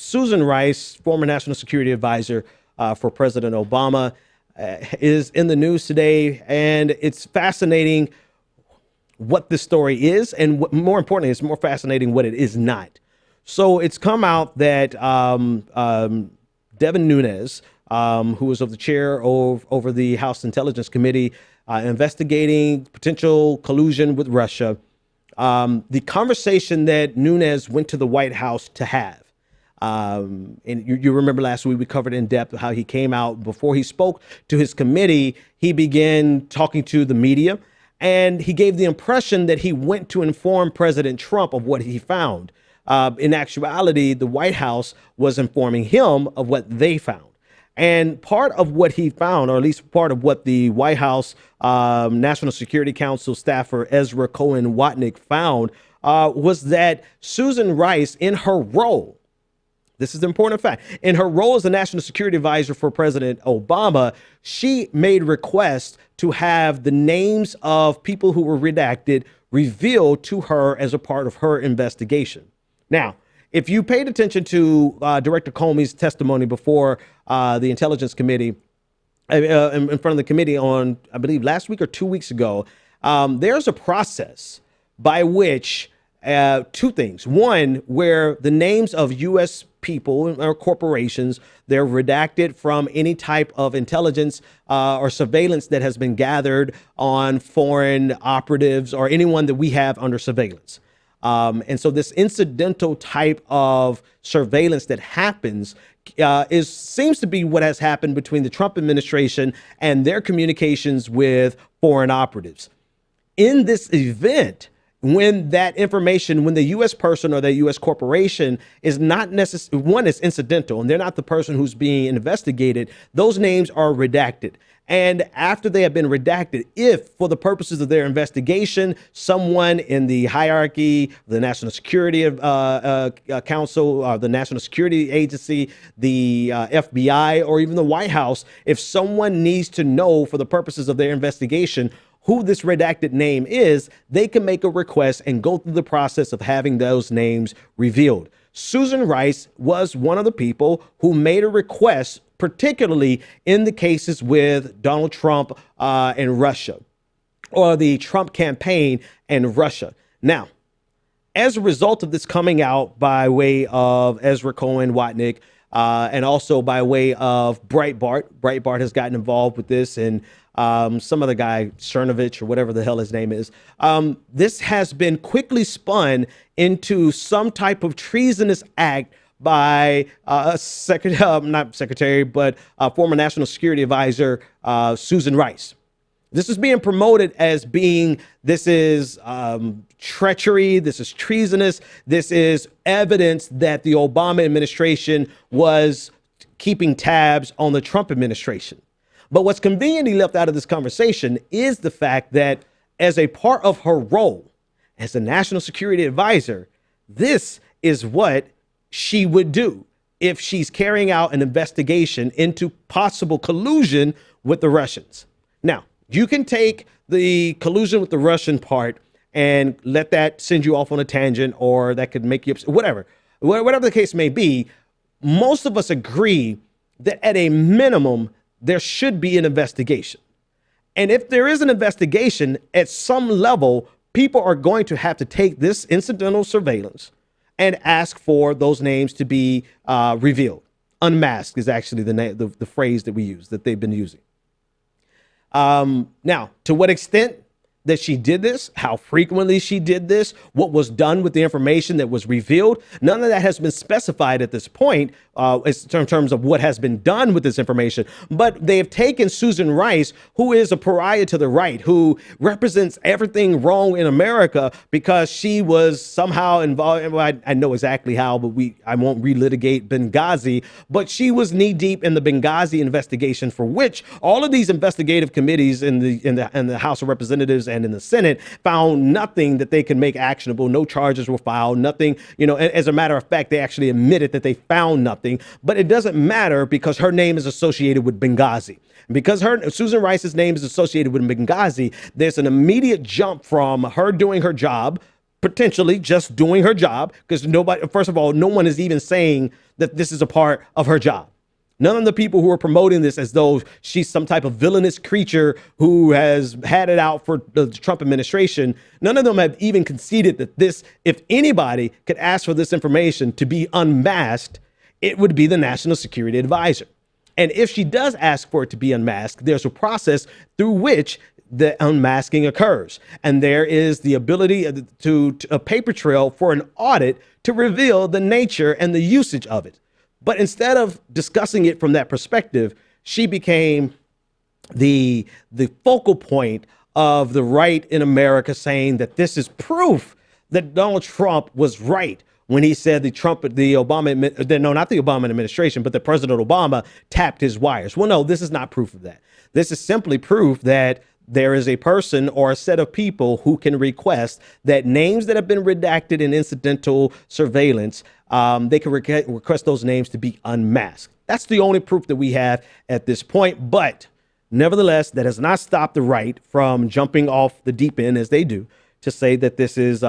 Susan Rice, former national security advisor for President Obama, is in the news today, and it's fascinating what this story is, and more importantly, it's more fascinating what it is not. So it's come out that Devin Nunes, who was of the chair over the House Intelligence Committee, investigating potential collusion with Russia, the conversation that Nunes went to the White House to have. And you remember last week we covered in depth how he came out before he spoke to his committee. He began talking to the media, and he gave the impression that he went to inform President Trump of what he found. In actuality, the White House was informing him of what they found. And part of what he found, or at least part of what the White House National Security Council staffer Ezra Cohen Watnick found was that Susan Rice, in her role, this is the important fact, in her role as the National Security Advisor for President Obama, she made requests to have the names of people who were redacted revealed to her as a part of her investigation. Now, if you paid attention to Director Comey's testimony before the Intelligence Committee, in front of the committee on, I believe, last week or 2 weeks ago, there's a process by which two things. One, where the names of U.S. people or corporations, they're redacted from any type of intelligence or surveillance that has been gathered on foreign operatives or anyone that we have under surveillance. And so this incidental type of surveillance that happens seems to be what has happened between the Trump administration and their communications with foreign operatives. In this event, when that information, when the U.S. person or the U.S. corporation is not necessarily, one is incidental and they're not the person who's being investigated, those names are redacted. And after they have been redacted, if for the purposes of their investigation, someone in the hierarchy, the National Security Council, the National Security Agency, the FBI, or even the White House, if someone needs to know for the purposes of their investigation who this redacted name is, they can make a request and go through the process of having those names revealed. Susan Rice was one of the people who made a request, particularly in the cases with Donald Trump and Russia, or the Trump campaign and Russia. Now, as a result of this coming out by way of Ezra Cohen Watnick, and also by way of Breitbart has gotten involved with this, and some other guy, Cernovich or whatever the hell his name is. This has been quickly spun into some type of treasonous act by former National Security Advisor Susan Rice. This is being promoted as being, this is treachery, this is treasonous, this is evidence that the Obama administration was keeping tabs on the Trump administration. But what's conveniently left out of this conversation is the fact that as a part of her role as a national security advisor, this is what she would do if she's carrying out an investigation into possible collusion with the Russians. Now, you can take the collusion with the Russian part and let that send you off on a tangent, or that could make you upset, whatever the case may be. Most of us agree that at a minimum, there should be an investigation. And if there is an investigation, at some level, people are going to have to take this incidental surveillance and ask for those names to be revealed. Unmasked is actually the phrase that we use, that they've been using. Now, to what extent that she did this, how frequently she did this, what was done with the information that was revealed, none of that has been specified at this point in terms of what has been done with this information. But they have taken Susan Rice, who is a pariah to the right, who represents everything wrong in America because she was somehow involved. Well, I know exactly how, but I won't relitigate Benghazi, but she was knee deep in the Benghazi investigation, for which all of these investigative committees in the House of Representatives and in the Senate found nothing that they could make actionable. No charges were filed, nothing, as a matter of fact, they actually admitted that they found nothing, but it doesn't matter because her name is associated with Benghazi. Because Susan Rice's name is associated with Benghazi, there's an immediate jump from her doing her job, potentially just doing her job, because nobody, first of all, no one is even saying that this is a part of her job. None of the people who are promoting this as though she's some type of villainous creature who has had it out for the Trump administration, none of them have even conceded that this, if anybody could ask for this information to be unmasked, it would be the National Security Advisor. And if she does ask for it to be unmasked, there's a process through which the unmasking occurs. And there is the ability to a paper trail for an audit to reveal the nature and the usage of it. But instead of discussing it from that perspective, she became the focal point of the right in America, saying that this is proof that Donald Trump was right when he said not the Obama administration, but the President Obama tapped his wires. Well, no, this is not proof of that. This is simply proof that there is a person or a set of people who can request that names that have been redacted in incidental surveillance, they can request those names to be unmasked. That's the only proof that we have at this point. But nevertheless, that has not stopped the right from jumping off the deep end as they do to say that this is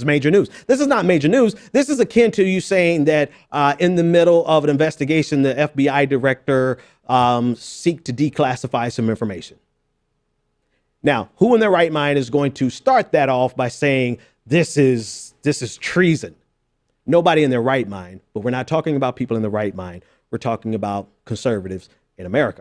major news. This is not major news. This is akin to you saying that in the middle of an investigation, the FBI director seek to declassify some information. Now, who in their right mind is going to start that off by saying this is treason? Nobody in their right mind, but we're not talking about people in the right mind. We're talking about conservatives in America.